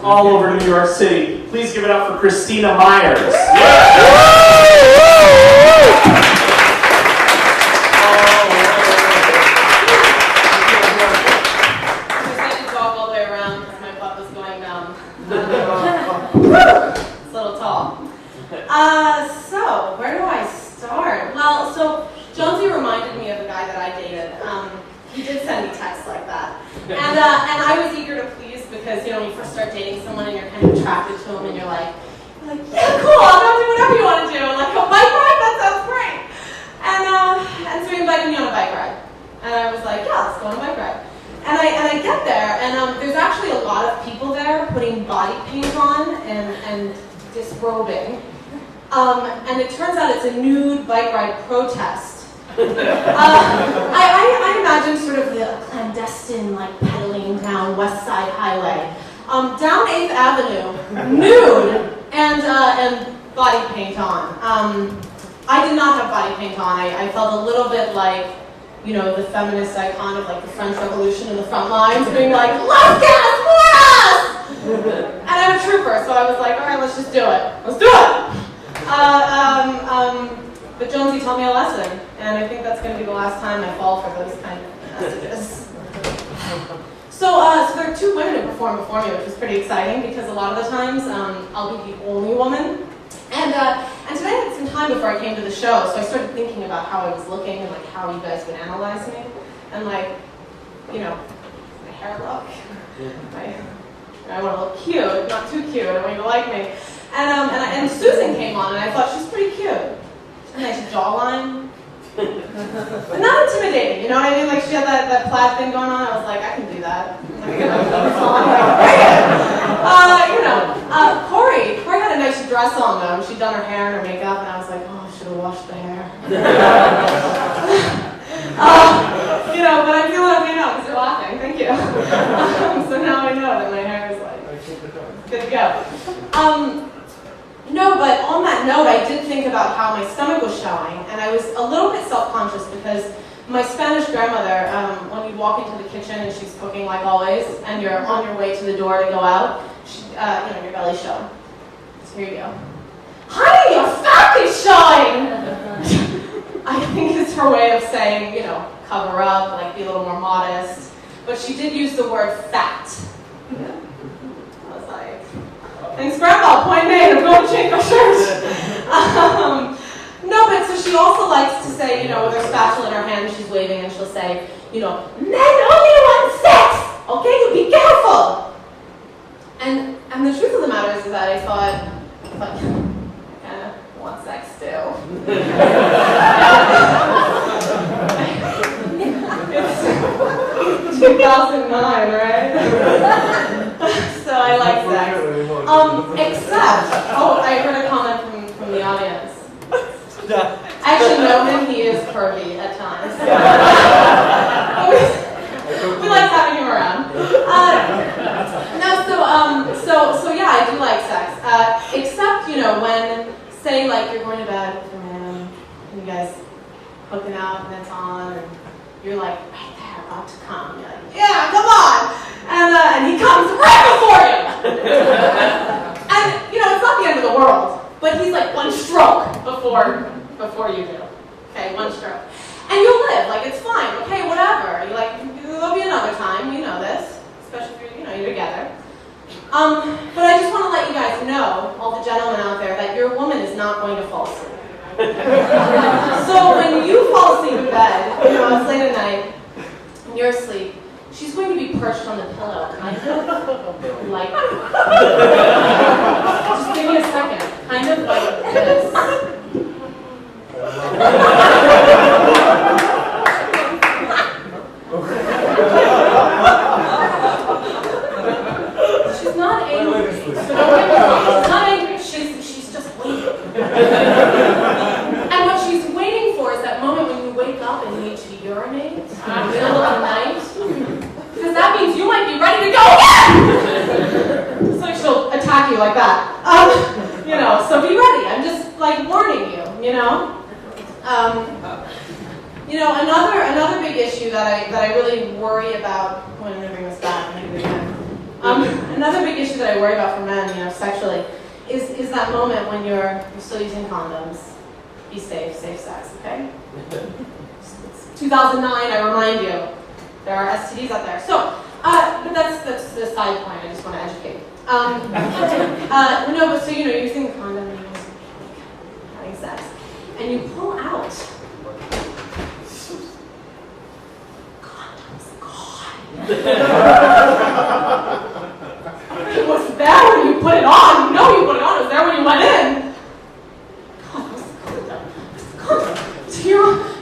all over New York City. Please give it up for Christina Myers. It's a little tall. So, where do I start? Well, so Jonesy reminded me of a guy that I dated. He did send me texts like that. And I was eager to please because, you know, when you first start dating someone and you're kind of attracted to them and you're like, yeah, cool, I'll go do whatever you want to do. Like, a bike ride? That sounds great. And so he invited me on a bike ride. And I was like, yeah, let's go on a bike ride. And I get there, and there's actually a lot of people there putting body paint on and disrobing. And it turns out it's a nude bike ride protest. I imagine sort of the clandestine, like, pedaling down West Side Highway. Down 8th Avenue, nude, and body paint on. I did not have body paint on. I felt a little bit like, you know, the feminist icon of like the French Revolution in the front lines, being like, less gas, more ass! And I'm a trooper, so I was like, all right, let's just do it. Let's do it! But Jonesy taught me a lesson, and I think that's going to be the last time I fall for those kind of messages. So there are 2 women who performed before me, which was pretty exciting, because a lot of the times I'll be the only woman. And today I had some time before I came to the show, so I started thinking about how I was looking and like how you guys would analyze me, and like, you know, my hair look. I want to look cute, not too cute. I want you to like me. And Susan came on, and I thought she's pretty cute. She's a nice jawline, but not intimidating. You know what I mean? Like she had that plaid thing going on. I was like, I can do that. Like, you know, Corey had a nice dress on though. She'd done her hair and her makeup, and I was like, oh, I should have washed the hair. You know, but I'm feeling okay now because you're laughing. Thank you. So now I know that my hair is like good to go. No, but on that note, I did think about how my stomach was showing, and I was a little bit self-conscious because my Spanish grandmother, when you walk into the kitchen and she's cooking like always, and you're on your way to the door to go out, she, you know, your belly's showing. So here you go. Honey, your fat is showing! I think it's her way of saying, you know, cover up, like be a little more modest. But she did use the word fat. I was like, thanks, Grandma, point made, I'm going to change my shirt. No, but so she also likes to say, you know, with her spatula in her hand, she's waving, and she'll say, you know, men only want sex, okay, you be careful. And the truth of the matter is that I thought, I kind of want sex too. It's 2009, right? So I like sex. Except, I heard a comment from the audience. I actually know him, he is pervy at times. We like having him around. So yeah, I do like sex. Except, you know, when, say, like, you're going to bed with your man, and you guys hooking up, and it's on, and you're like, right there, about to come. You're like, yeah, come on! And he comes right before you! And, you know, it's not the end of the world, but he's like one stroke before you do. Okay, one stroke. And you'll live, like, it's fine, okay, whatever. You're like, there'll be another time, you know this, especially if you're, you know, you're together. But I just want to let you guys know, all the gentlemen out there, that your woman is not going to fall asleep. So when you fall asleep in bed, you know, it's late at night, and you're asleep, she's going to be perched on the pillow, kind of like, just give me a second, kind of like this. She's not angry. So don't get me wrong. She's not angry. She's just waiting. And what she's waiting for is that moment when you wake up and you need to urinate in the middle of the night. Because that means you might be ready to go again! So she'll attack you like that. You know, so be ready. I'm just, like, warning you, you know? You know, another big issue that I really worry about, I'm going to bring this back, Another big issue that I worry about for men, sexually, is that moment when you're still using condoms. Be safe sex, okay? It's 2009, I remind you. There are STDs out there. So, but that's the side point. I just want to educate. No, but so you're using a condom and you're having sex, and you pull out. Condom's gone. It was there when you put it on. You know you put it on. It was there when you went in. God, where's the condom? Where's the condom? So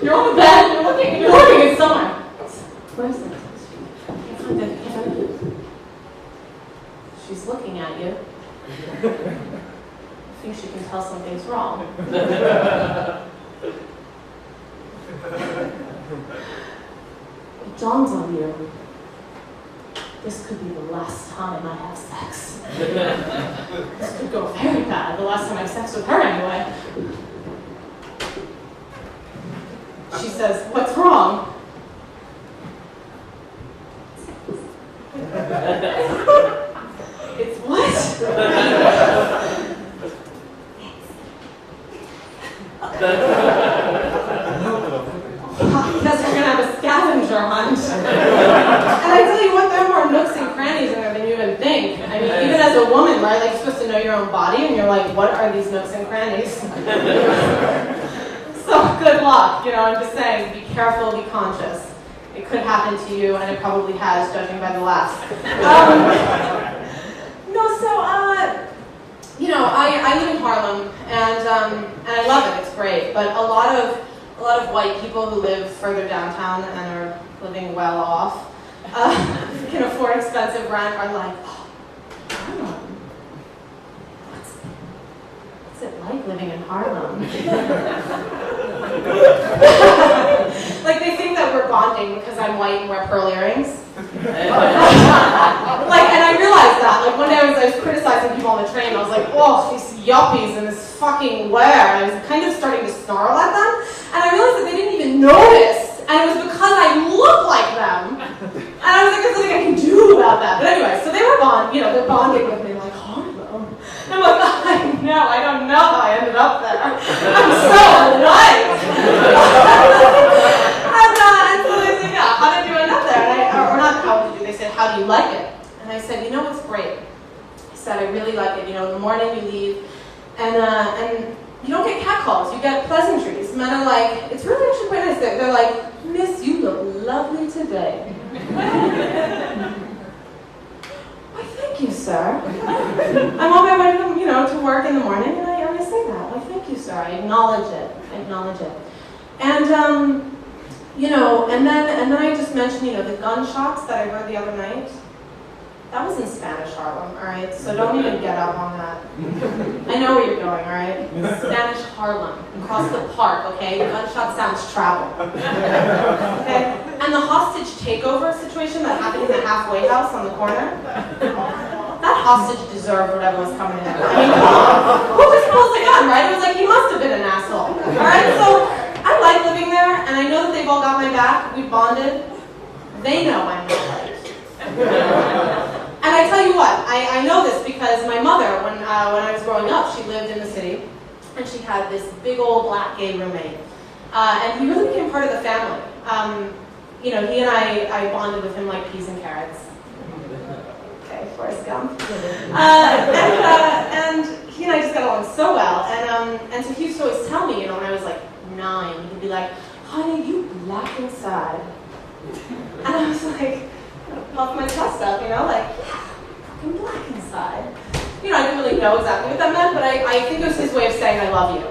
you're on the bed and you're looking at someone. Where's it? Can't find it. She's looking at you. I think she can tell something's wrong. It dawns on you. This could be the last time I have sex. This could go very bad. The last time I had sex with her, anyway. She says, "What's wrong?" It's what? Guess we're gonna have a scavenger hunt. And I tell you what, there are more nooks and crannies in there than you even think. I mean, even as a woman, right? Like, you're supposed to know your own body, and you're like, what are these nooks and crannies? So good luck. I'm just saying, be careful, be conscious. It could happen to you, and it probably has, judging by the laughs. I live in Harlem, and I love it. It's great. But a lot of white people who live further downtown and are living well off, can afford expensive rent, are like, oh, Harlem. What's it like living in Harlem? Like, they think that we're bonding because I'm white and wear pearl earrings. And I realized that. Like, one day I was criticizing people on the train. I was like, oh, these yuppies in this fucking wear. And I was kind of starting to snarl at them. And I realized that they didn't even notice. And it was because I look like them. And I was like, there's nothing I can do about that. But anyway, so they were they're bonding with me. Like, Harlem. And I'm like, I don't know how I ended up there. I'm so white. And so they said, yeah, how did you end up there? Or not how did you, they said, how do you like it? And I said, it's great. I said, I really like it. In the morning you leave, and you don't get catcalls, you get pleasantries. Men are like, it's really actually quite nice. They're like, Miss, you look lovely today. Why, thank you, sir. I'm on my way to work in the morning, and I say that. Why, thank you, sir. I acknowledge it. And and then I just mentioned, the gunshots that I heard the other night. That was in Spanish Harlem, all right? So don't even get up on that. I know where you're going, all right? Spanish Harlem, across the park, okay? The gunshot sounds travel. Okay? And the hostage takeover situation that happened in the halfway house on the corner, that hostage deserved whatever was coming in. I mean, who just pulls the gun, right? It was like, he must have been an asshole, all right? So I like living there, and I know that they've all got my back. We bonded. They know I'm not right. And I tell you what, I know this because my mother, when I was growing up, she lived in the city, and she had this big old black gay roommate. And he really became part of the family. He and I bonded with him like peas and carrots. Okay, Forrest Gump. And he and I just got along so well. And so he used to always tell me, when I was like 9, he'd be like, honey, you black inside. And I was like, puff my chest up, like, yeah, fucking black inside. I didn't really know exactly what that meant, but I think it was his way of saying I love you.